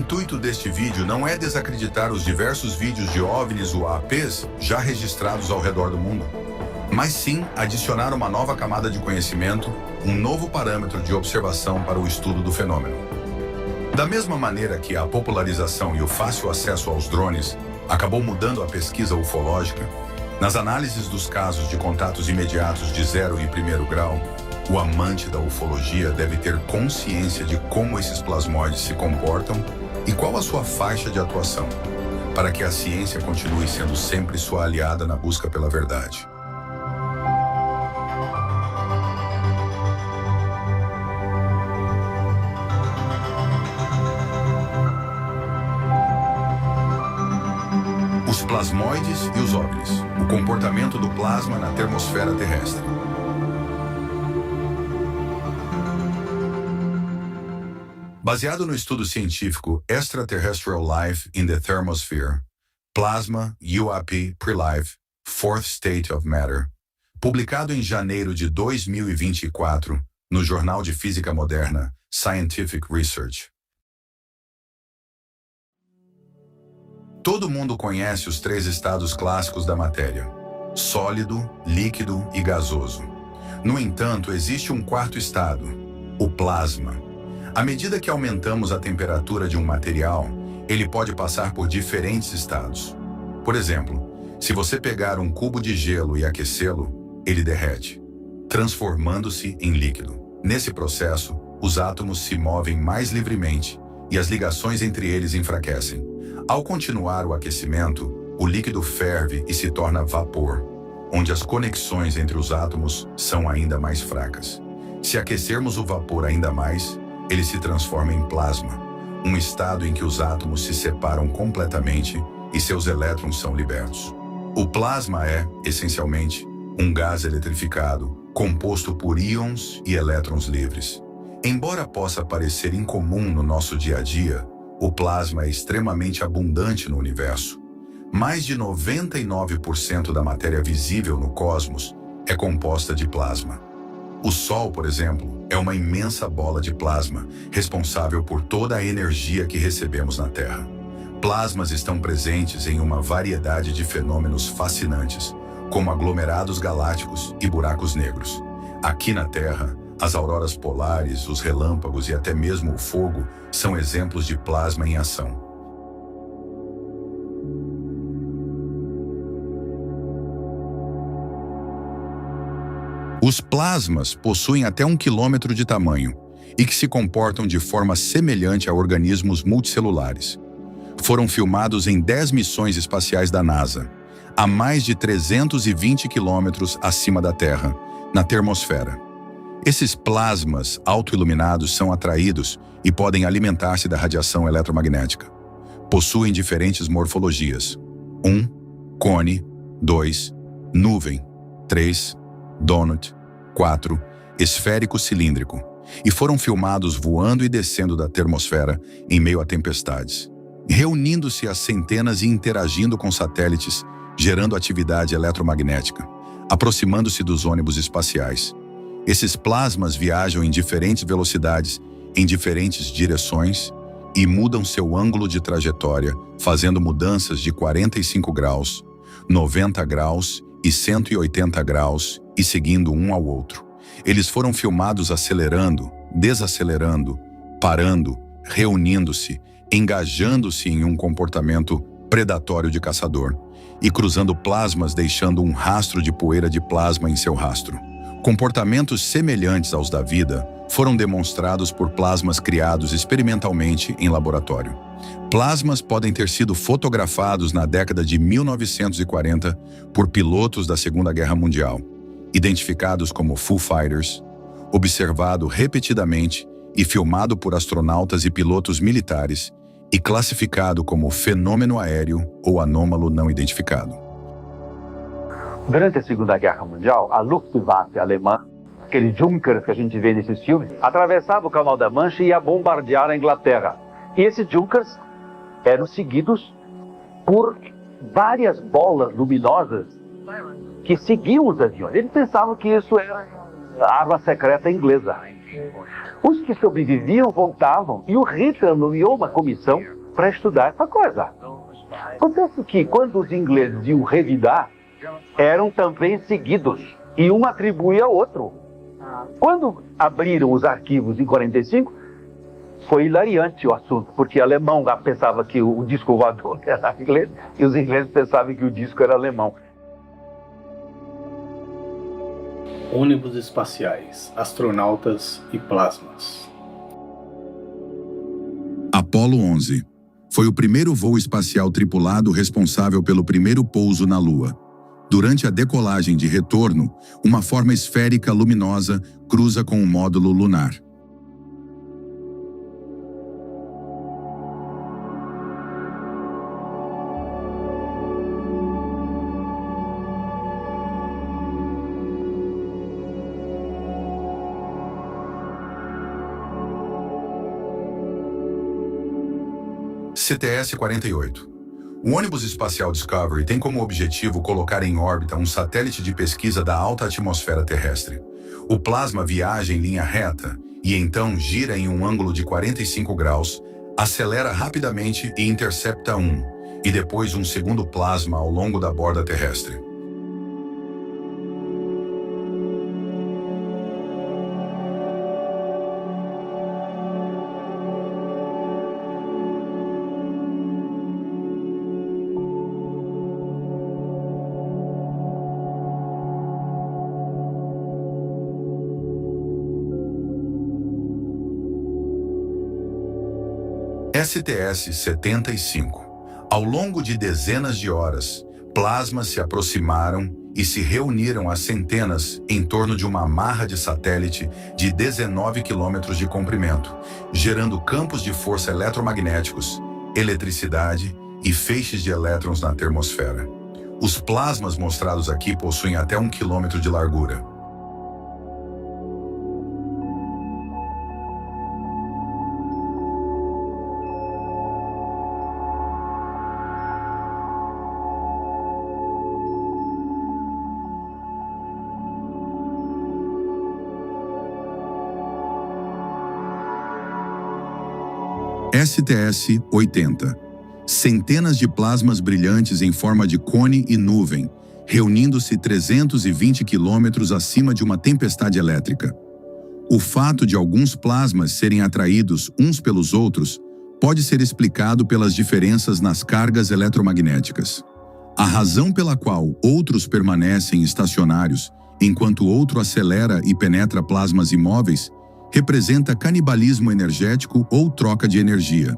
intuito deste vídeo não é desacreditar os diversos vídeos de OVNIs UAPs já registrados ao redor do mundo, mas sim adicionar uma nova camada de conhecimento, um novo parâmetro de observação para o estudo do fenômeno. Da mesma maneira que a popularização e o fácil acesso aos drones acabou mudando a pesquisa ufológica, nas análises dos casos de contatos imediatos de 0 e 1º grau, o amante da ufologia deve ter consciência de como esses plasmóides se comportam e qual a sua faixa de atuação, para que a ciência continue sendo sempre sua aliada na busca pela verdade. Os plasmóides e os OVNIs, o comportamento do plasma na termosfera terrestre. Baseado no estudo científico Extraterrestrial Life in the Thermosphere, Plasma UAP Pre-Life, Fourth State of Matter, publicado em janeiro de 2024 no Jornal de Física Moderna Scientific Research. Todo mundo conhece os 3 estados clássicos da matéria: sólido, líquido e gasoso. No entanto, existe um 4º estado, o plasma. À medida que aumentamos a temperatura de um material, ele pode passar por diferentes estados. Por exemplo, se você pegar um cubo de gelo e aquecê-lo, ele derrete, transformando-se em líquido. Nesse processo, os átomos se movem mais livremente e as ligações entre eles enfraquecem. Ao continuar o aquecimento, o líquido ferve e se torna vapor, onde as conexões entre os átomos são ainda mais fracas. Se aquecermos o vapor ainda mais, ele se transforma em plasma, um estado em que os átomos se separam completamente e seus elétrons são libertos. O plasma é, essencialmente, um gás eletrificado, composto por íons e elétrons livres. Embora possa parecer incomum no nosso dia a dia, o plasma é extremamente abundante no universo. Mais de 99% da matéria visível no cosmos é composta de plasma. O Sol, por exemplo, é uma imensa bola de plasma, responsável por toda a energia que recebemos na Terra. Plasmas estão presentes em uma variedade de fenômenos fascinantes, como aglomerados galácticos e buracos negros. Aqui na Terra, as auroras polares, os relâmpagos e até mesmo o fogo são exemplos de plasma em ação. Os plasmas possuem até 1 quilômetro de tamanho e que se comportam de forma semelhante a organismos multicelulares. Foram filmados em 10 missões espaciais da NASA, a mais de 320 quilômetros acima da Terra, na termosfera. Esses plasmas autoiluminados são atraídos e podem alimentar-se da radiação eletromagnética. Possuem diferentes morfologias: 1. Cone. 2. Nuvem. 3. Donut. 4. Esférico cilíndrico. E foram filmados voando e descendo da termosfera em meio a tempestades, reunindo-se a centenas e interagindo com satélites, gerando atividade eletromagnética, aproximando-se dos ônibus espaciais. Esses plasmas viajam em diferentes velocidades, em diferentes direções e mudam seu ângulo de trajetória, fazendo mudanças de 45 graus, 90 graus e 180 graus e seguindo um ao outro. Eles foram filmados acelerando, desacelerando, parando, reunindo-se, engajando-se em um comportamento predatório de caçador e cruzando plasmas, deixando um rastro de poeira de plasma em seu rastro. Comportamentos semelhantes aos da vida foram demonstrados por plasmas criados experimentalmente em laboratório. Plasmas podem ter sido fotografados na década de 1940 por pilotos da Segunda Guerra Mundial, identificados como Foo Fighters, observado repetidamente e filmado por astronautas e pilotos militares e classificado como fenômeno aéreo ou anômalo não identificado. Durante a Segunda Guerra Mundial, a Luftwaffe alemã, aquele Junkers que a gente vê nesses filmes, atravessava o Canal da Mancha e ia bombardear a Inglaterra. E esses Junkers eram seguidos por várias bolas luminosas que seguiam os aviões. Eles pensavam que isso era a arma secreta inglesa. Os que sobreviviam voltavam e o Hitler nomeou uma comissão para estudar essa coisa. Acontece que quando os ingleses iam revidar, eram também seguidos e um atribuía ao outro. Quando abriram os arquivos em 45, foi hilariante o assunto, porque o alemão pensava que o disco voador era inglês e os ingleses pensavam que o disco era alemão. Ônibus espaciais, astronautas e plasmas. Apollo 11 foi o primeiro voo espacial tripulado responsável pelo primeiro pouso na Lua. Durante a decolagem de retorno, uma forma esférica luminosa cruza com o módulo lunar. CTS-48. O ônibus espacial Discovery tem como objetivo colocar em órbita um satélite de pesquisa da alta atmosfera terrestre. O plasma viaja em linha reta e então gira em um ângulo de 45 graus, acelera rapidamente e intercepta e depois um segundo plasma ao longo da borda terrestre. STS-75. Ao longo de dezenas de horas, plasmas se aproximaram e se reuniram a centenas em torno de uma amarra de satélite de 19 quilômetros de comprimento, gerando campos de força eletromagnéticos, eletricidade e feixes de elétrons na termosfera. Os plasmas mostrados aqui possuem até 1 quilômetro de largura. STS-80. Centenas de plasmas brilhantes em forma de cone e nuvem, reunindo-se 320 quilômetros acima de uma tempestade elétrica. O fato de alguns plasmas serem atraídos uns pelos outros pode ser explicado pelas diferenças nas cargas eletromagnéticas. A razão pela qual outros permanecem estacionários, enquanto outro acelera e penetra plasmas imóveis, representa canibalismo energético ou troca de energia.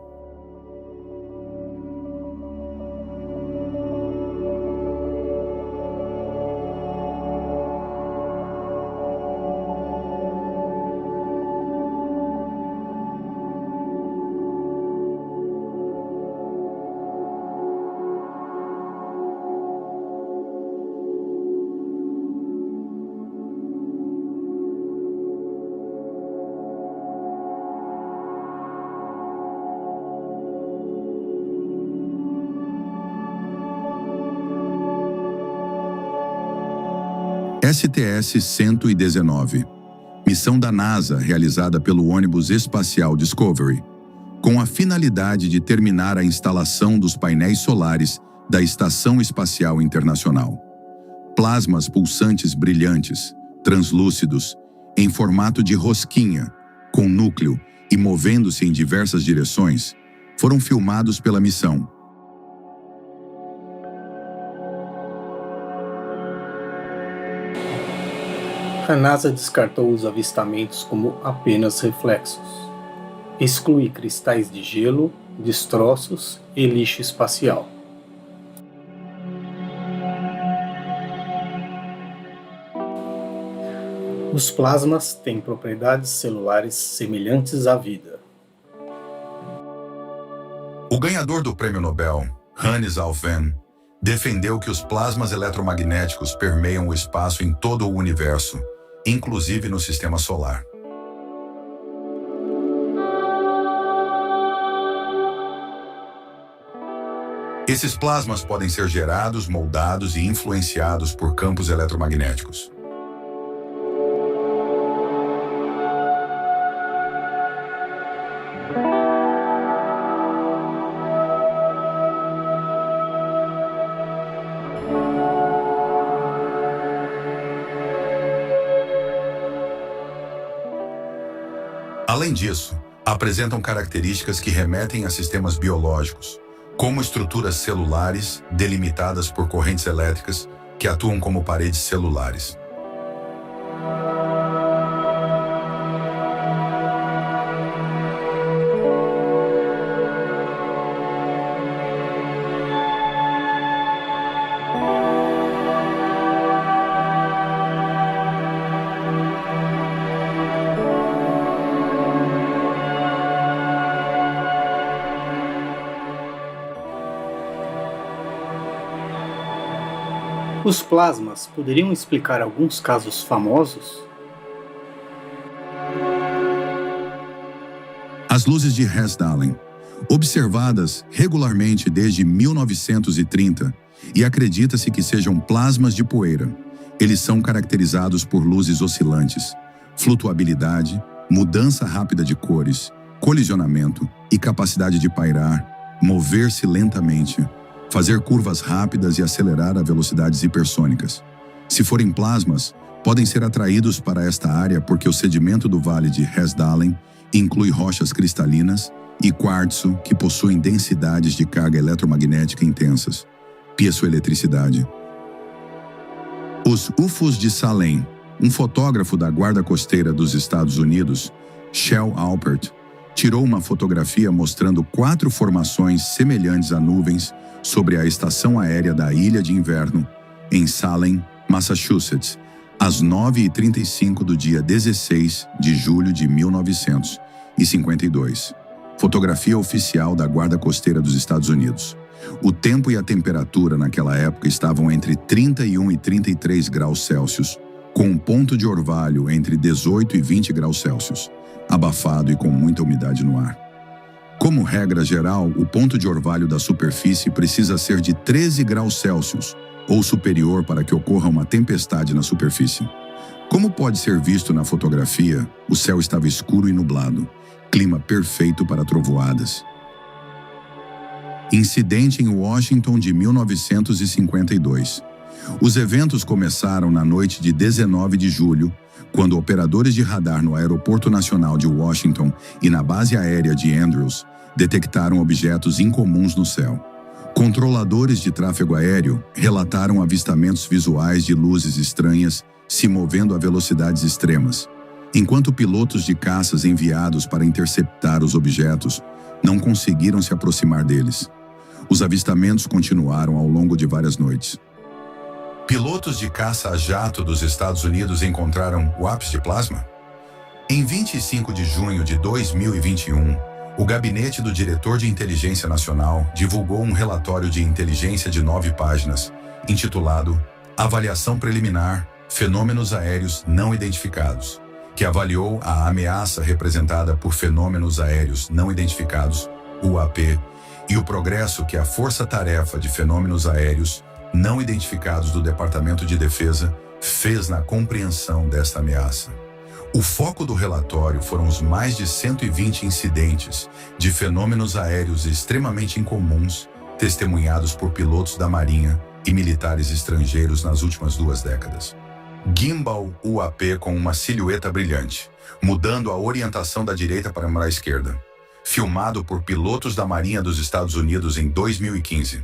STS-119. Missão da NASA realizada pelo ônibus espacial Discovery, com a finalidade de terminar a instalação dos painéis solares da Estação Espacial Internacional. Plasmas pulsantes brilhantes, translúcidos, em formato de rosquinha, com núcleo e movendo-se em diversas direções, foram filmados pela missão. A NASA descartou os avistamentos como apenas reflexos. Exclui cristais de gelo, destroços e lixo espacial. Os plasmas têm propriedades celulares semelhantes à vida. O ganhador do Prêmio Nobel, Hannes Alfvén, defendeu que os plasmas eletromagnéticos permeiam o espaço em todo o universo, inclusive no sistema solar. Esses plasmas podem ser gerados, moldados e influenciados por campos eletromagnéticos. Além disso, apresentam características que remetem a sistemas biológicos, como estruturas celulares delimitadas por correntes elétricas que atuam como paredes celulares. Os plasmas poderiam explicar alguns casos famosos? As luzes de Hessdalen, observadas regularmente desde 1930, e acredita-se que sejam plasmas de poeira. Eles são caracterizados por luzes oscilantes, flutuabilidade, mudança rápida de cores, colisionamento e capacidade de pairar, mover-se lentamente, fazer curvas rápidas e acelerar a velocidades hipersônicas. Se forem plasmas, podem ser atraídos para esta área porque o sedimento do Vale de Hessdalen inclui rochas cristalinas e quartzo que possuem densidades de carga eletromagnética intensas, piezoeletricidade. Os UFOs de Salem, um fotógrafo da Guarda Costeira dos Estados Unidos, Shel Alpert, tirou uma fotografia mostrando 4 formações semelhantes a nuvens sobre a estação aérea da Ilha de Inverno, em Salem, Massachusetts, às 9h35 do dia 16 de julho de 1952. Fotografia oficial da Guarda Costeira dos Estados Unidos. O tempo e a temperatura naquela época estavam entre 31 e 33 graus Celsius, com um ponto de orvalho entre 18 e 20 graus Celsius, abafado e com muita umidade no ar. Como regra geral, o ponto de orvalho da superfície precisa ser de 13 graus Celsius ou superior para que ocorra uma tempestade na superfície. Como pode ser visto na fotografia, o céu estava escuro e nublado, clima perfeito para trovoadas. Incidente em Washington de 1952. Os eventos começaram na noite de 19 de julho, quando operadores de radar no Aeroporto Nacional de Washington e na base aérea de Andrews detectaram objetos incomuns no céu. Controladores de tráfego aéreo relataram avistamentos visuais de luzes estranhas se movendo a velocidades extremas, enquanto pilotos de caças enviados para interceptar os objetos não conseguiram se aproximar deles. Os avistamentos continuaram ao longo de várias noites. Pilotos de caça a jato dos Estados Unidos encontraram WAPs de plasma? Em 25 de junho de 2021, o Gabinete do Diretor de Inteligência Nacional divulgou um relatório de inteligência de 9 páginas, intitulado Avaliação Preliminar, Fenômenos Aéreos Não Identificados, que avaliou a ameaça representada por fenômenos aéreos não identificados, UAP, e o progresso que a Força-Tarefa de Fenômenos Aéreos não identificados do Departamento de Defesa fez na compreensão desta ameaça. O foco do relatório foram os mais de 120 incidentes de fenômenos aéreos extremamente incomuns testemunhados por pilotos da Marinha e militares estrangeiros nas últimas 2 décadas. Gimbal UAP com uma silhueta brilhante, mudando a orientação da direita para a esquerda, filmado por pilotos da Marinha dos Estados Unidos em 2015.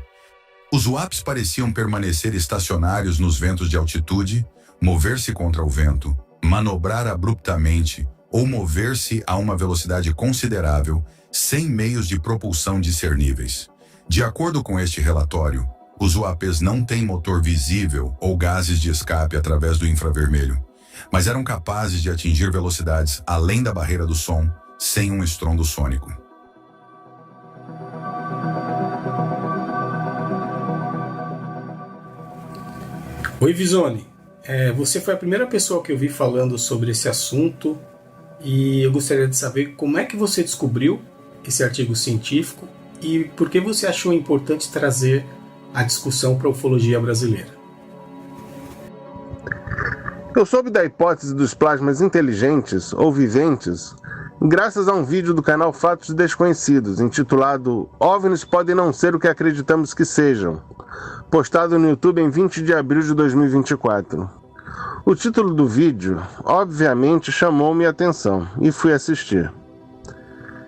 Os UAPs pareciam permanecer estacionários nos ventos de altitude, mover-se contra o vento, manobrar abruptamente ou mover-se a uma velocidade considerável, sem meios de propulsão discerníveis. De acordo com este relatório, os UAPs não têm motor visível ou gases de escape através do infravermelho, mas eram capazes de atingir velocidades além da barreira do som, sem um estrondo sônico. Oi, Visoni. Você foi a primeira pessoa que eu vi falando sobre esse assunto e eu gostaria de saber como é que você descobriu esse artigo científico e por que você achou importante trazer a discussão para a ufologia brasileira. Eu soube da hipótese dos plasmas inteligentes ou viventes graças a um vídeo do canal Fatos Desconhecidos, intitulado OVNIs podem não ser o que acreditamos que sejam, postado no YouTube em 20 de abril de 2024. O título do vídeo, obviamente, chamou minha atenção e fui assistir.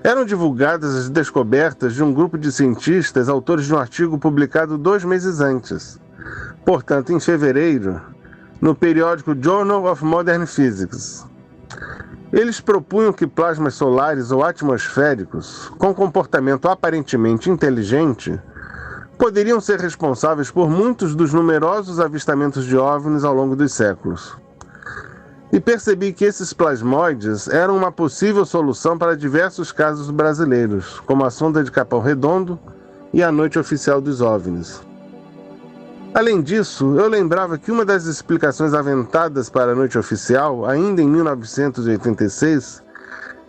Eram divulgadas as descobertas de um grupo de cientistas autores de um artigo publicado 2 meses antes, portanto em fevereiro, no periódico Journal of Modern Physics. Eles propunham que plasmas solares ou atmosféricos, com comportamento aparentemente inteligente, poderiam ser responsáveis por muitos dos numerosos avistamentos de OVNIs ao longo dos séculos. E percebi que esses plasmóides eram uma possível solução para diversos casos brasileiros, como a sonda de Capão Redondo e a Noite Oficial dos OVNIs. Além disso, eu lembrava que uma das explicações aventadas para a Noite Oficial, ainda em 1986,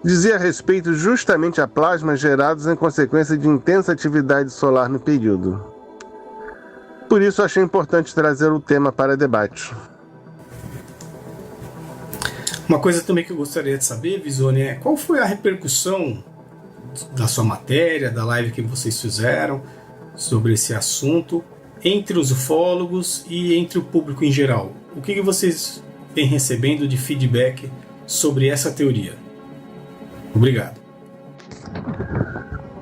dizia respeito justamente a plasmas gerados em consequência de intensa atividade solar no período. Por isso achei importante trazer o tema para debate. Uma coisa também que eu gostaria de saber, Visoni, é qual foi a repercussão da sua matéria, da live que vocês fizeram sobre esse assunto entre os ufólogos e entre o público em geral? O que vocês vêm recebendo de feedback sobre essa teoria? Obrigado.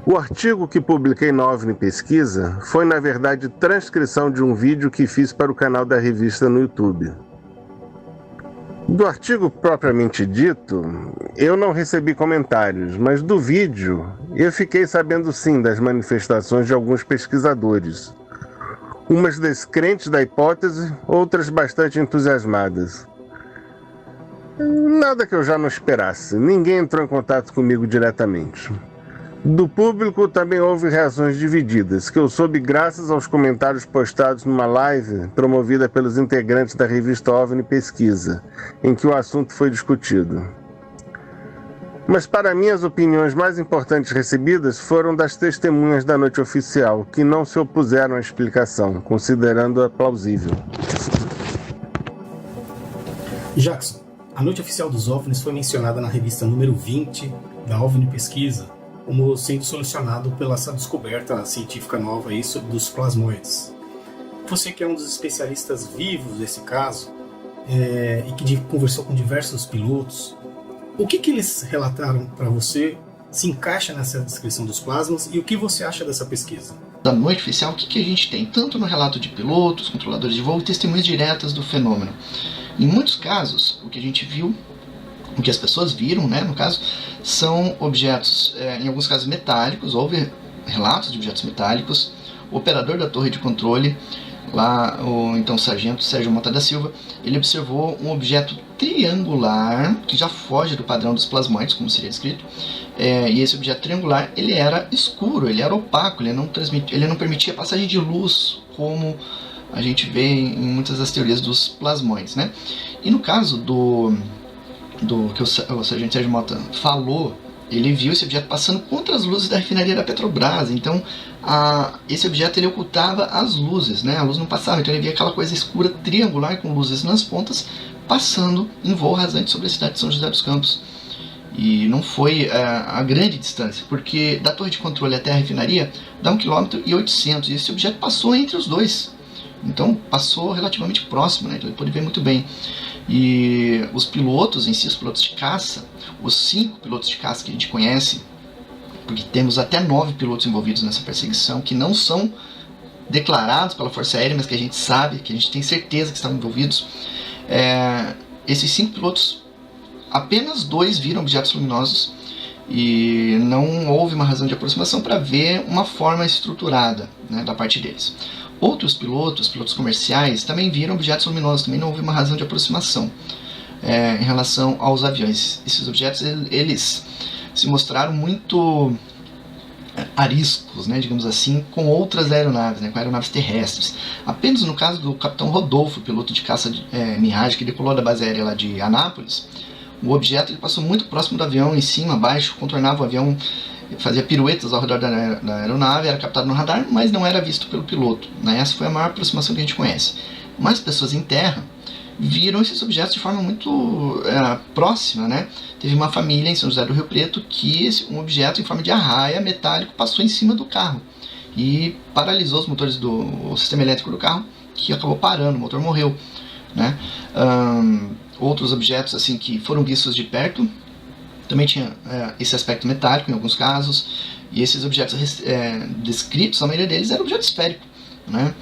O artigo que publiquei na OVNI Pesquisa foi, na verdade, transcrição de um vídeo que fiz para o canal da revista no YouTube. Do artigo propriamente dito, eu não recebi comentários, mas do vídeo eu fiquei sabendo sim das manifestações de alguns pesquisadores. Umas descrentes da hipótese, outras bastante entusiasmadas. Nada que eu já não esperasse, ninguém entrou em contato comigo diretamente. Do público também houve reações divididas, que eu soube graças aos comentários postados numa live promovida pelos integrantes da revista OVNI Pesquisa, em que o assunto foi discutido. Mas para mim as opiniões mais importantes recebidas foram das testemunhas da Noite Oficial, que não se opuseram à explicação, considerando-a plausível. Jackson, a Noite Oficial dos OVNIs foi mencionada na revista número 20 da OVNI Pesquisa, como sendo solucionado pela essa descoberta científica nova aí dos plasmoides. Você que é um dos especialistas vivos desse caso e que conversou com diversos pilotos, o que eles relataram para você se encaixa nessa descrição dos plasmas e o que você acha dessa pesquisa? Da Noite Oficial, o que a gente tem? Tanto no relato de pilotos, controladores de voo e testemunhas diretas do fenômeno. Em muitos casos, o que a gente viu, o que as pessoas viram, né, no caso, são objetos, em alguns casos metálicos, houve relatos de objetos metálicos. O operador da torre de controle, lá o então sargento Sérgio Mota da Silva, ele observou um objeto triangular, que já foge do padrão dos plasmóides, como seria descrito, e esse objeto triangular, ele era escuro, ele era opaco, ele não permitia passagem de luz, como a gente vê em muitas das teorias dos plasmóides, né? E no caso do que o sargento Sérgio Mota falou, ele viu esse objeto passando contra as luzes da refinaria da Petrobras. Então esse objeto ele ocultava as luzes, né? A luz não passava, então ele via aquela coisa escura triangular com luzes nas pontas passando em voo rasante sobre a cidade de São José dos Campos. E não foi a grande distância, porque da torre de controle até a refinaria dá 1,8 km, e esse objeto passou entre os dois. Então passou relativamente próximo, né? Então ele pôde ver muito bem. E os pilotos em si, os pilotos de caça, os 5 pilotos de caça que a gente conhece, porque temos até 9 pilotos envolvidos nessa perseguição, que não são declarados pela Força Aérea, mas que a gente sabe, que a gente tem certeza que estão envolvidos. Esses 5 pilotos, apenas 2 viram objetos luminosos e não houve uma razão de aproximação para ver uma forma estruturada, né, da parte deles. Outros pilotos comerciais, também viram objetos luminosos, também não houve uma razão de aproximação em relação aos aviões. Esses objetos, eles se mostraram muito ariscos, né, digamos assim, com outras aeronaves, né, com aeronaves terrestres. Apenas no caso do capitão Rodolfo, piloto de caça Mirage, que decolou da base aérea lá de Anápolis, o objeto ele passou muito próximo do avião, em cima, abaixo, contornava o avião, fazia piruetas ao redor da aeronave, era captado no radar, mas não era visto pelo piloto, né? Essa foi a maior aproximação que a gente conhece. Mas pessoas em terra viram esses objetos de forma muito próxima, né? Teve uma família em São José do Rio Preto que um objeto em forma de arraia metálico passou em cima do carro e paralisou os motores do sistema elétrico do carro, que acabou parando, o motor morreu, né? Outros objetos assim que foram vistos de perto também tinha esse aspecto metálico em alguns casos, e esses objetos descritos, a maioria deles era objeto esférico, né?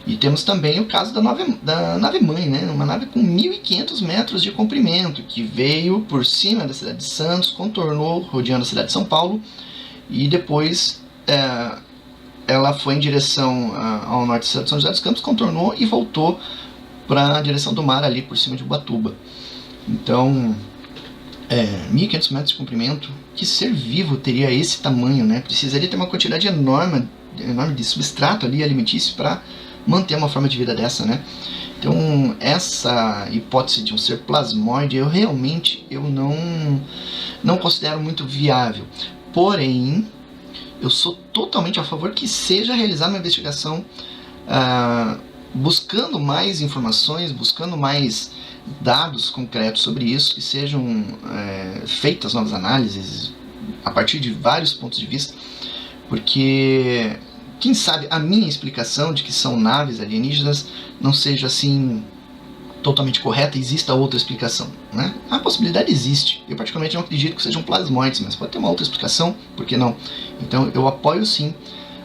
E temos também o caso da nave-mãe, né? Uma nave com 1.500 metros de comprimento, que veio por cima da cidade de Santos, contornou, rodeando a cidade de São Paulo, e depois ela foi em direção ao norte de São José dos Campos, contornou e voltou para a direção do mar, ali por cima de Ubatuba. Então, 1.500 metros de comprimento, que ser vivo teria esse tamanho, né? Precisaria ter uma quantidade enorme de substrato ali alimentício para manter uma forma de vida dessa, né? Então, essa hipótese de um ser plasmoide, eu realmente não considero muito viável. Porém, eu sou totalmente a favor que seja realizada uma investigação buscando mais informações, buscando mais dados concretos sobre isso, que sejam feitas novas análises a partir de vários pontos de vista, porque quem sabe a minha explicação de que são naves alienígenas não seja assim totalmente correta e exista outra explicação, né? A possibilidade existe. Eu particularmente não acredito que sejam plasmoides, mas pode ter uma outra explicação, por que não? Então eu apoio sim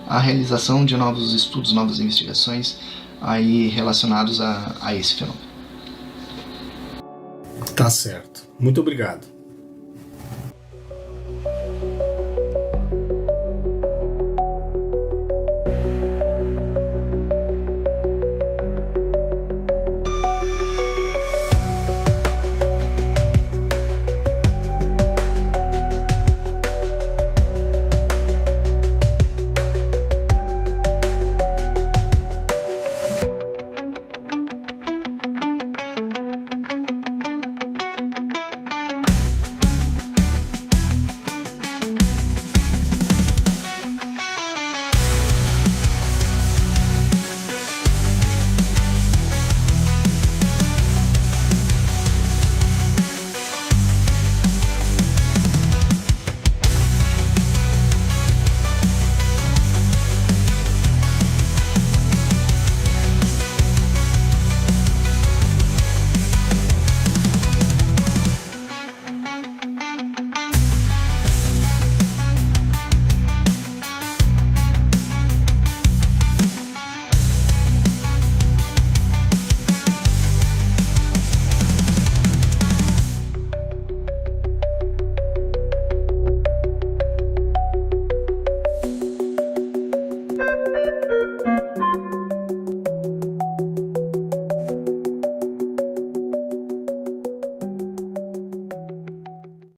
a realização de novos estudos, novas investigações aí relacionados a esse fenômeno. Tá certo. Muito obrigado.